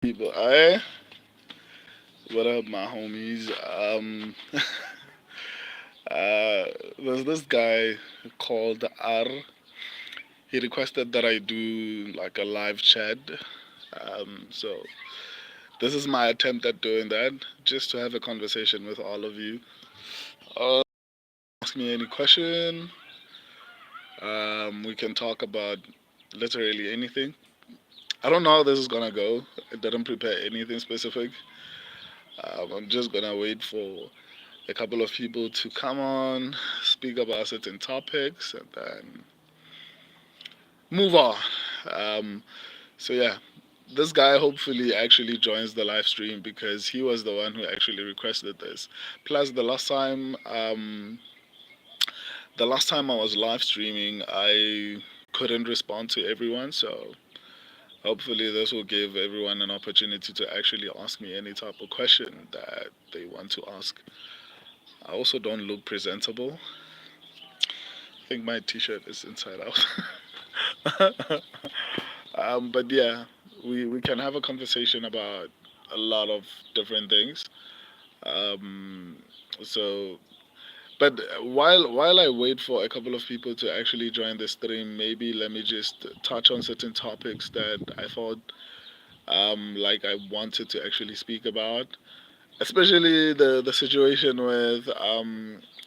People, I what up, my homies? Uh, there's this guy called R. He requested that I do like a live chat. So this is my attempt at doing that, just to have a conversation with all of you. Uh, ask me any question. We can talk about literally anything. I don't know how this is gonna go. I didn't prepare anything specific. I'm just gonna wait for a couple of people to come on, speak about certain topics, and then move on. Um, so yeah, this guy hopefully actually joins the live stream because he was the one who actually requested this. Plus, the last time I was live streaming, I couldn't respond to everyone. So hopefully, this will give everyone an opportunity to actually ask me any type of question that they want to ask. I also don't look presentable. I think my T-shirt is inside out. But yeah, we can have a conversation about a lot of different things. Um, so, but while I wait for a couple of people to actually join the stream, maybe let me just touch on certain topics that I thought like I wanted to actually speak about, especially the situation with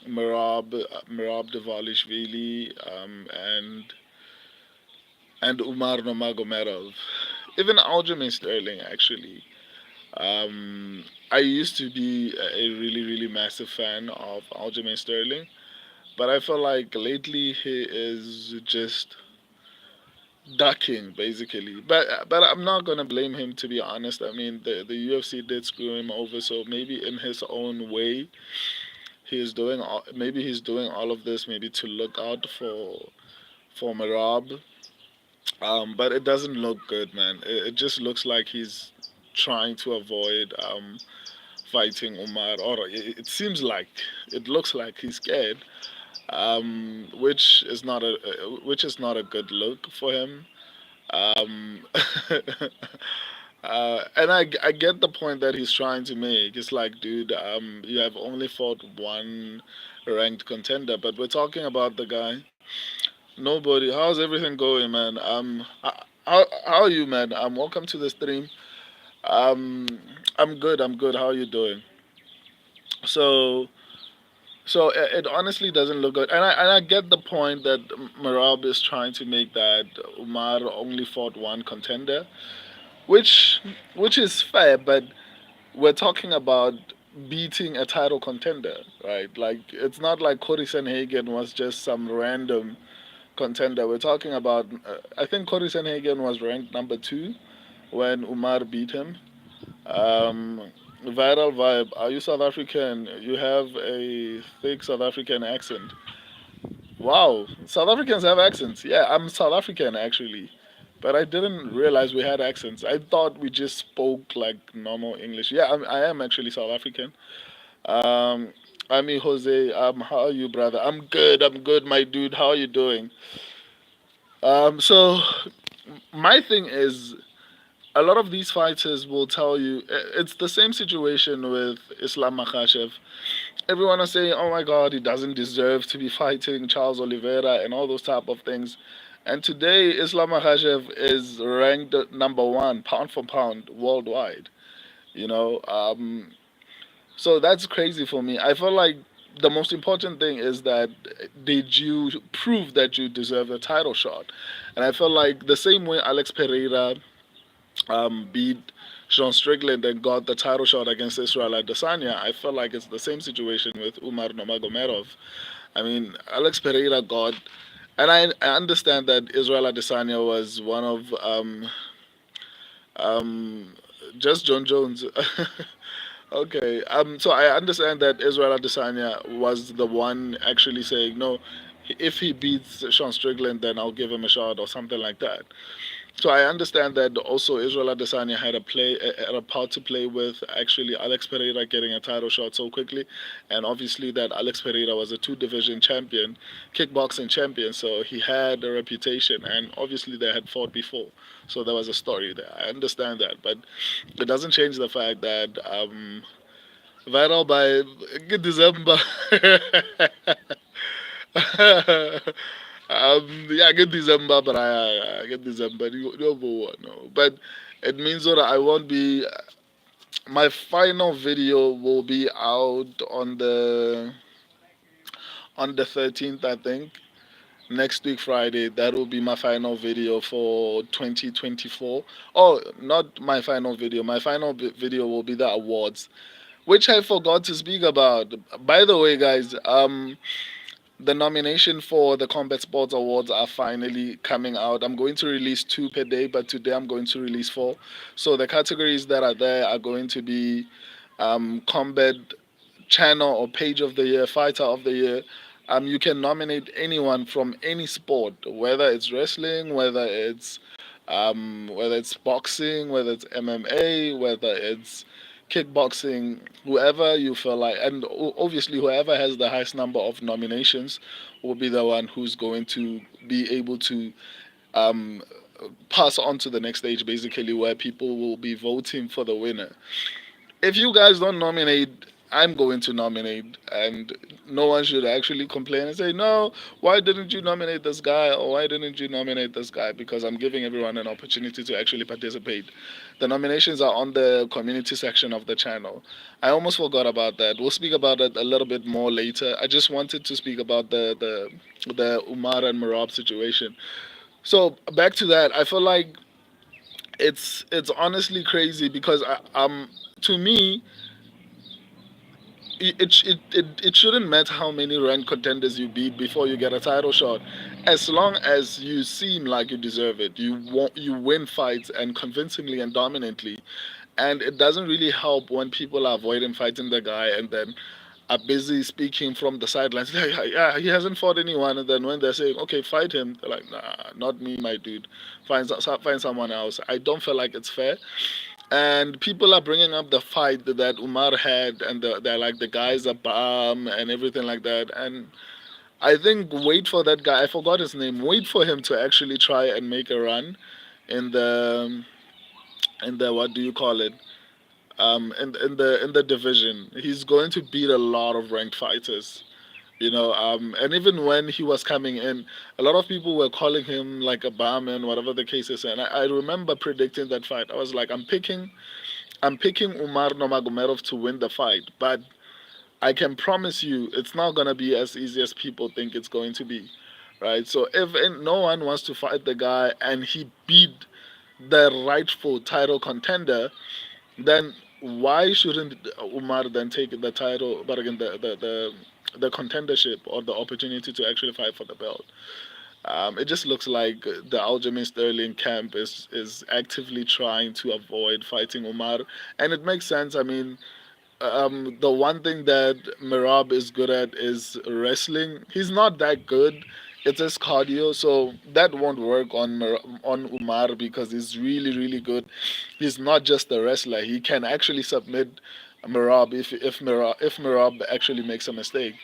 Merab Dvalishvili and Umar Nurmagomedov, even Aljamain Sterling actually. I used to be a really really massive fan of Aljamain Sterling, but I feel like lately he is just ducking basically. But I'm not gonna blame him, to be honest. I mean the UFC did screw him over, so maybe in his own way maybe he's doing all of this maybe to look out for Merab. But it doesn't look good, man. It just looks like he's trying to avoid fighting Umar. Or it seems like it looks like he's scared, which is not a good look for him. Um, and I get the point that he's trying to make. It's like, dude, you have only fought one ranked contender, but we're talking about the guy. Nobody. How's everything going, man? How are you, man? Welcome to the stream. Um, I'm good. I'm good. How are you doing? So, it honestly doesn't look good, and I get the point that Merab is trying to make, that Umar only fought one contender, which which is fair, but we're talking about beating a title contender, right? Like it's not like Cory Sanhagen was just some random contender. We're talking about. I think Cory Sanhagen was ranked number two when Umar beat him. Um, Viral vibe. Are you South African? You have a thick South African accent. Wow, South Africans have accents. Yeah, I'm South African actually, but I didn't realize we had accents. I thought we just spoke like normal English. Yeah, I am actually South African. Um, I'm Jose. How are you, brother? I'm good. I'm good, my dude. How are you doing? So my thing is, a lot of these fighters will tell you it's the same situation with Islam Makhachev. Everyone is saying, "Oh my God, he doesn't deserve to be fighting Charles Oliveira and all those type of things." And today, Islam Makhachev is ranked number one pound for pound worldwide. You know, so that's crazy for me. I feel like the most important thing is that did you prove that you deserve a title shot? And I feel like the same way Alex Pereira beat Sean Strickland and got the title shot against Israel Adesanya, I feel like it's the same situation with Umar Nurmagomedov. I mean, Alex Pereira got, and I understand that Israel Adesanya was one of um, just John Jones. Okay, so I understand that Israel Adesanya was the one actually saying no. If he beats Sean Strickland, then I'll give him a shot or something like that. So I understand that also Israel Adesanya had a part to play with actually Alex Pereira getting a title shot so quickly, and obviously that Alex Pereira was a two-division champion, kickboxing champion, so he had a reputation, and obviously they had fought before, so there was a story there. I understand that, but it doesn't change the fact that viral by good December. Yeah, good December, but I get December. You know, no. But it means that I won't be. My final video will be out on the 13th, I think. Next week, Friday. That will be my final video for 2024. Oh, not my final video. My final video will be the awards, which I forgot to speak about. By the way, guys, the nomination for the Combat Sports Awards are finally coming out. I'm going to release two per day, but today I'm going to release four. So the categories that are there are going to be Combat Channel or Page of the Year, Fighter of the Year. You can nominate anyone from any sport, whether it's wrestling, whether it's boxing, whether it's MMA, whether it's kickboxing, whoever you feel like, and obviously whoever has the highest number of nominations will be the one who's going to be able to um, pass on to the next stage, basically, where people will be voting for the winner. If you guys don't nominate, I'm going to nominate, and no one should actually complain and say, "No, why didn't you nominate this guy?" or "Why didn't you nominate this guy?" Because I'm giving everyone an opportunity to actually participate. The nominations are on the community section of the channel. I almost forgot about that. We'll speak about it a little bit more later. I just wanted to speak about the Umar and Merab situation. So back to that, I feel like it's honestly crazy because to me it shouldn't matter how many ranked contenders you beat before you get a title shot, as long as you seem like you deserve it. You win fights and convincingly and dominantly, and it doesn't really help when people are avoiding fighting the guy and then are busy speaking from the sidelines. Yeah, yeah, he hasn't fought anyone, and then when they're saying, "Okay, fight him," they're like, "Nah, not me, my dude. Find someone else." I don't feel like it's fair, and people are bringing up the fight that Umar had, and they're like the guy's a bum and everything like that. And I think wait for that guy. I forgot his name. Wait for him to actually try and make a run in the what do you call it? In the division. He's going to beat a lot of ranked fighters. And even when he was coming in, a lot of people were calling him like a bum and whatever the case is. And I remember predicting that fight. I was like, I'm picking Umar Nurmagomedov to win the fight, but I can promise you it's not gonna be as easy as people think it's going to be, right? So if no one wants to fight the guy and he beat the rightful title contender, then why shouldn't Umar then take the title, but again the contendership or the opportunity to actually fight for the belt? It just looks like the Aljamain Sterling camp is actively trying to avoid fighting Umar, and it makes sense. I mean, the one thing that Merab is good at is wrestling. He's not that good. It's his cardio, so that won't work on Umar because he's really really good. He's not just a wrestler. He can actually submit Merab if Merab actually makes a mistake.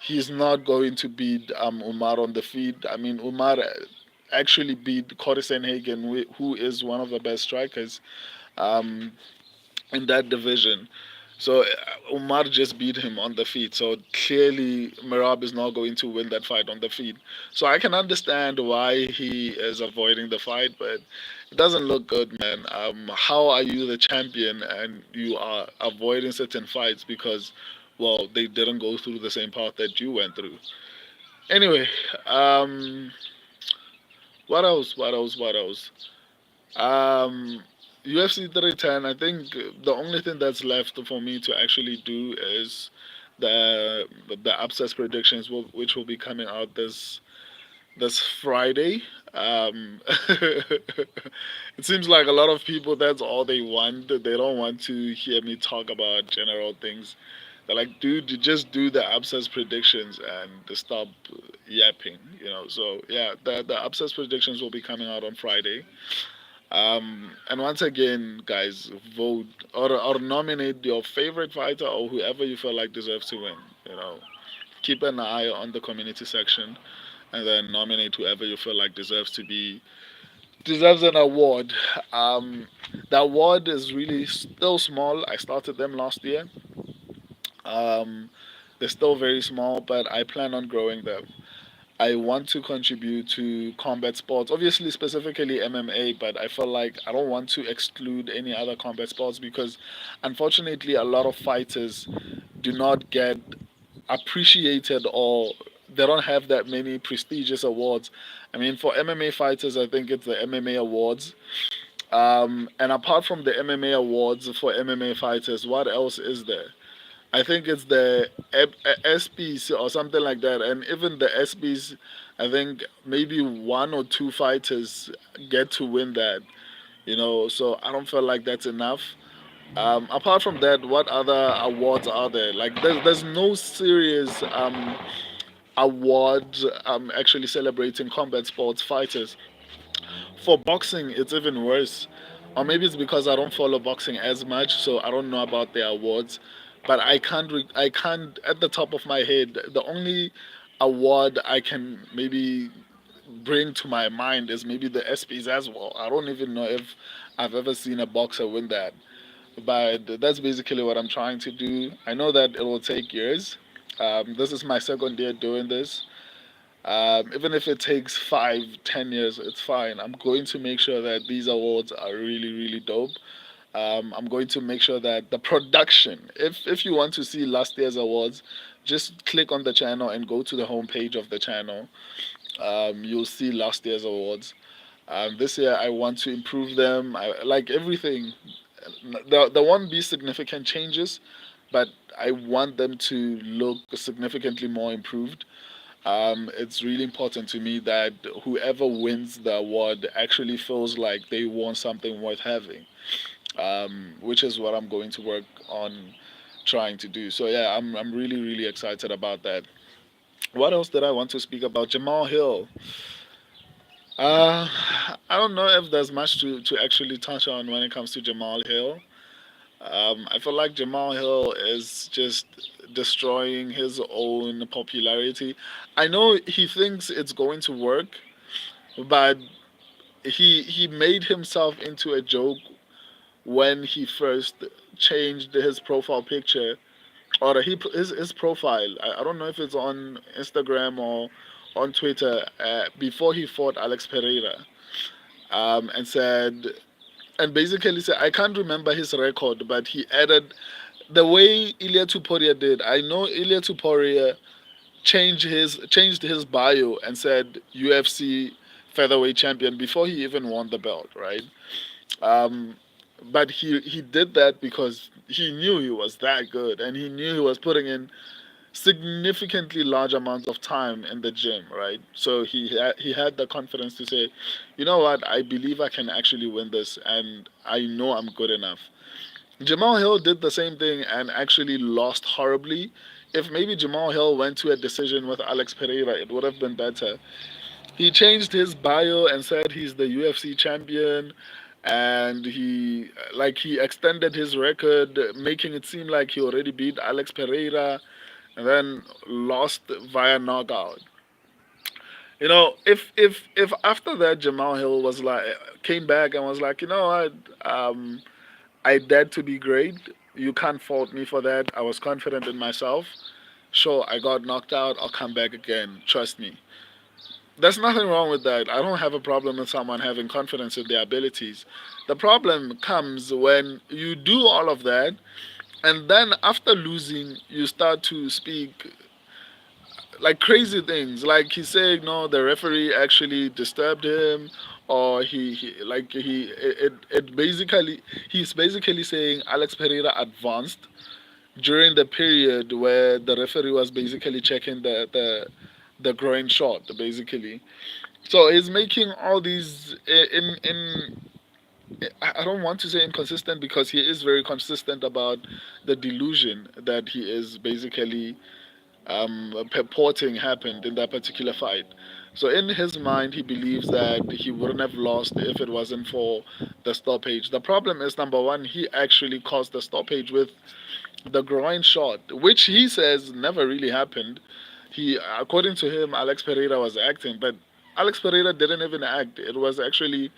He's not going to beat Umar on the feet. I mean, Umar actually beat Corey Hagen, who is one of the best strikers um, in that division. So Umar just beat him on the feet. So clearly, Merab is not going to win that fight on the feet. So I can understand why he is avoiding the fight, but it doesn't look good, man. How are you the champion and you are avoiding certain fights because, well, they didn't go through the same path that you went through? Anyway, um, what else? What else? What else? UFC 310. I think the only thing that's left for me to actually do is the upsets predictions, which will be coming out this Friday. It seems like a lot of people that's all they want. They don't want to hear me talk about general things. They're like, dude, you just do the upsets predictions and stop yapping. So yeah, the upsets predictions will be coming out on Friday. And once again, guys, vote or nominate your favorite fighter or whoever you feel like deserves to win. You know, keep an eye on the community section and then nominate whoever you feel like deserves an award. Um, the award is really still small. I started them last year. Um, they're still very small, but I plan on growing them. I want to contribute to combat sports, obviously specifically MMA, but I feel like I don't want to exclude any other combat sports because unfortunately a lot of fighters do not get appreciated or they don't have that many prestigious awards. I mean, for MMA fighters, I think it's the MMA awards. And apart from the MMA awards for MMA fighters, what else is there? I think it's the SPs or something like that. And even the SPs, I think maybe one or two fighters get to win that. So I don't feel like that's enough. Apart from that, what other awards are there? Like, there's no serious award actually celebrating combat sports fighters. For boxing, it's even worse. Or maybe it's because I don't follow boxing as much, so I don't know about the awards. But I can't, at the top of my head, the only award I can maybe bring to my mind is maybe the ESPYs as well. I don't even know if I've ever seen a boxer win that. But that's basically what I'm trying to do. I know that it will take years. This is my second year doing this. Even if it takes 5, 10 years, it's fine. I'm going to make sure that these awards are really, really dope. I'm going to make sure that the production, if you want to see last year's awards, just click on the channel and go to the homepage of the channel. You'll see last year's awards. This year, I want to improve them. I like everything. There won't be significant changes, but I want them to look significantly more improved. It's really important to me that whoever wins the award actually feels like they won something worth having, which is what I'm going to work on trying to do. So yeah, I'm really really excited about that. What else did I want to speak about? Jamal Hill. Uh, I don't know if there's much to actually touch on when it comes to Jamal Hill. I feel like Jamal Hill is just destroying his own popularity. I know he thinks it's going to work, but he made himself into a joke when he first changed his profile picture or his profile. I don't know if it's on Instagram or on Twitter before he fought Alex Pereira, and said and basically said I can't remember his record, but he added the way Ilya Tuporia did. I know Ilya Tuporia changed his bio and said UFC featherweight champion before he even won the belt, right? Um, but he did that because he knew he was that good and he knew he was putting in significantly large amounts of time in the gym, right? So he had the confidence to say, you know what, I believe I can actually win this and I know I'm good enough. Jamal Hill did the same thing and actually lost horribly. If maybe Jamal Hill went to a decision with Alex Pereira, it would have been better. He changed his bio and said he's the UFC champion, and he extended his record, making it seem like he already beat Alex Pereira, and then lost via knockout. If after that Jamal Hill was like came back and was like, you know what, I dared to be great. You can't fault me for that. I was confident in myself. Sure, I got knocked out. I'll come back again. Trust me. There's nothing wrong with that. I don't have a problem with someone having confidence in their abilities. The problem comes when you do all of that and then after losing, you start to speak like crazy things. Like he said, no, the referee actually disturbed him, or it basically he's basically saying Alex Pereira advanced during the period where the referee was basically checking the groin shot, basically. So he's making all these in I don't want to say inconsistent because he is very consistent about the delusion that he is basically purporting happened in that particular fight. So in his mind, he believes that he wouldn't have lost if it wasn't for the stoppage. The problem is, number one, he actually caused the stoppage with the groin shot, which he says never really happened. According to him, Alex Pereira was acting, but Alex Pereira didn't even act. It was actually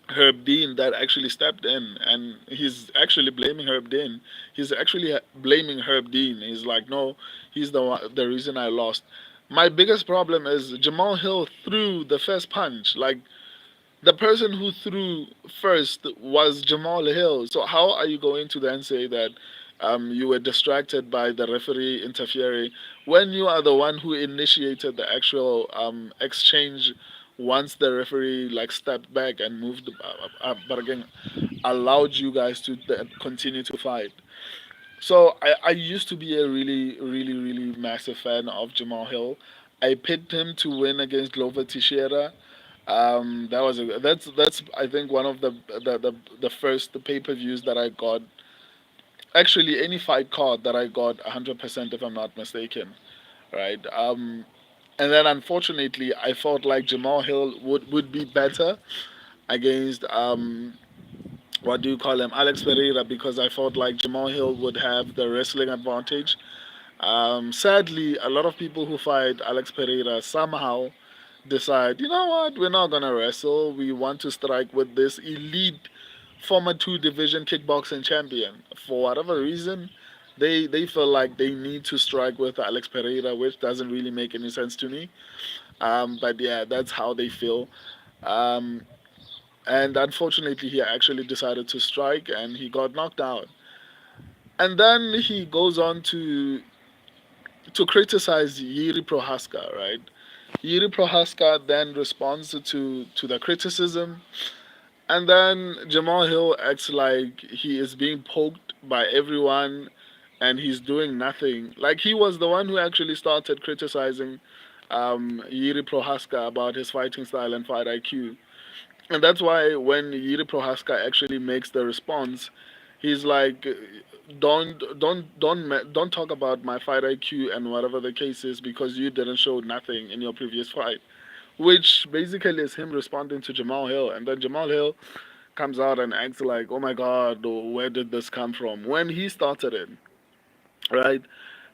Herb Dean that actually stepped in, and he's actually blaming Herb Dean. He's actually blaming Herb Dean. He's like, no, he's the reason I lost. My biggest problem is Jamal Hill threw the first punch. Like, the person who threw first was Jamal Hill. So how are you going to then say that you were distracted by the referee interfering when you are the one who initiated the actual exchange once the referee like stepped back and moved, but again allowed you guys to continue to fight. So I used to be a really massive fan of Jamal Hill. I picked him to win against Glover Teixeira. That's I think one of the first pay-per-views that I got. Actually, any fight card that I got 100% if I'm not mistaken, right? And then unfortunately, I felt like Jamal Hill would be better against what do you call him, Alex Pereira, because I felt like Jamal Hill would have the wrestling advantage. Sadly, a lot of people who fight Alex Pereira somehow decide, you know what, we're not gonna wrestle. We want to strike with this elite former two division kickboxing champion. For whatever reason, they feel like they need to strike with Alex Pereira, which doesn't really make any sense to me. But yeah, that's how they feel. Um, and unfortunately, he actually decided to strike, and he got knocked out. And then he goes on to criticize Yuri Prohaska, right? Yuri Prohaska then responds to the criticism. And then Jamal Hill acts like he is being poked by everyone and he's doing nothing. Like, he was the one who actually started criticizing Yuri Prohaska about his fighting style and fight IQ. And that's why when Yuri Prohaska actually makes the response, he's like, don't talk about my fight IQ and whatever the case is because you didn't show nothing in your previous fight, which basically is him responding to Jamal Hill. And then Jamal Hill comes out and acts like, oh my God, where did this come from? When he started it, right?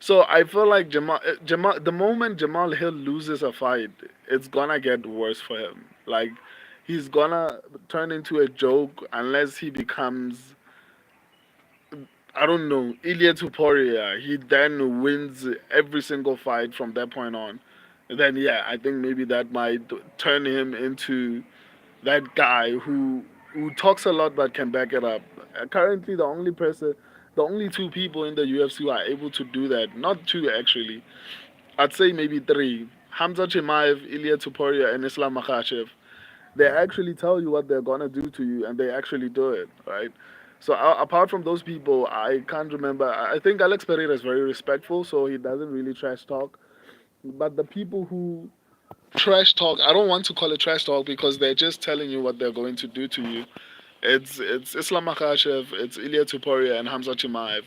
So I feel like the moment Jamal Hill loses a fight, it's gonna get worse for him. Like, he's gonna turn into a joke unless he becomes, I don't know, Ilya Tuporia. He then wins every single fight from that point on. Then yeah, I think maybe that might turn him into that guy who talks a lot but can back it up. Currently, the only two people in the UFC who are able to do that, not two actually, I'd say maybe three: Hamza Chimaev, Ilya Tuporia, and Islam Makhachev. They actually tell you what they're gonna do to you, and they actually do it, right? So apart from those people, I can't remember. I think Alex Pereira is very respectful, so he doesn't really trash talk. But the people who trash talk, I don't want to call it trash talk because they're just telling you what they're going to do to you. It's Islam Makhachev, it's Ilya Tuporia, and Hamza Chimaev.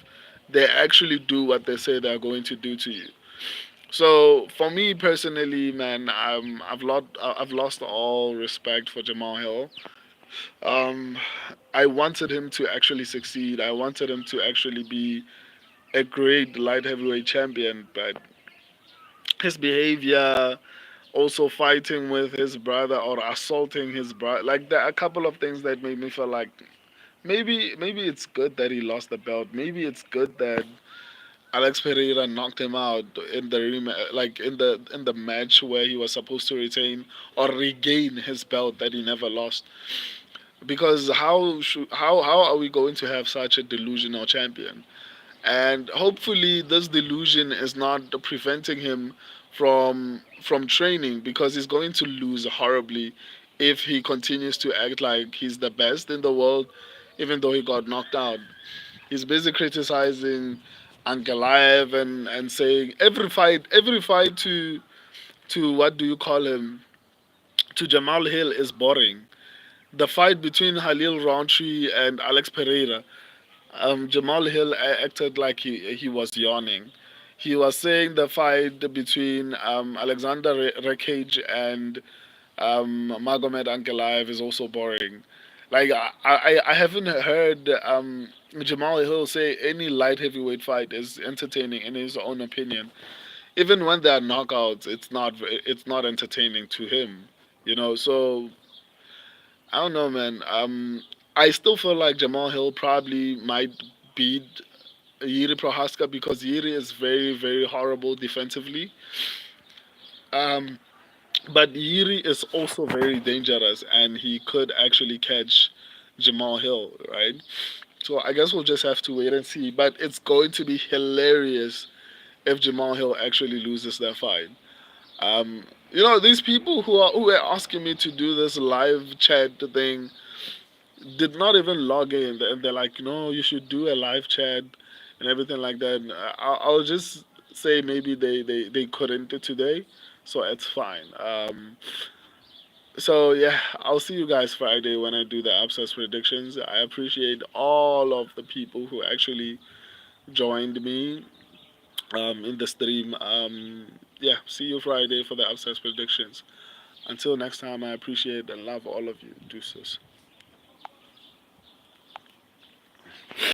They actually do what they say they're going to do to you. So for me personally, man, I've lost all respect for Jamal Hill. Um, I wanted him to actually succeed. I wanted him to actually be a great light heavyweight champion, but his behavior, also fighting with his brother or assaulting his brother, like, there are a couple of things that made me feel like maybe it's good that he lost the belt. Maybe it's good that Alex Pereira knocked him out in the like in the match where he was supposed to retain or regain his belt that he never lost. Because how are we going to have such a delusional champion? And hopefully this delusion is not preventing him from training, because he's going to lose horribly if he continues to act like he's the best in the world even though he got knocked out. He's busy criticizing Ankalaev and saying every fight to what do you call him, to Jamal Hill is boring. The fight between Halil Roundtree and Alex Pereira, Jamal Hill acted like he was yawning. he was saying the fight between Alexander Rekage and Magomed Ankalaev is also boring. Like I haven't heard Jamal Hill say any light heavyweight fight is entertaining in his own opinion. Even when there are knockouts, it's not entertaining to him. You know, so I don't know, man. I still feel like Jamal Hill probably might beat Yuri Prohaska because Yuri is very, very horrible defensively. Um, but Yuri is also very dangerous, and he could actually catch Jamal Hill, right? So I guess we'll just have to wait and see. But it's going to be hilarious if Jamal Hill actually loses that fight. These people who are asking me to do this live chat thing did not even log in, and they're like, no, you should do a live chat and everything like that. And I'll just say maybe they couldn't today, so it's fine. So yeah, I'll see you guys Friday when I do the abscess predictions. I appreciate all of the people who actually joined me in the stream. Yeah, see you Friday for the abscess predictions. Until next time, I appreciate and love all of you. Deuces.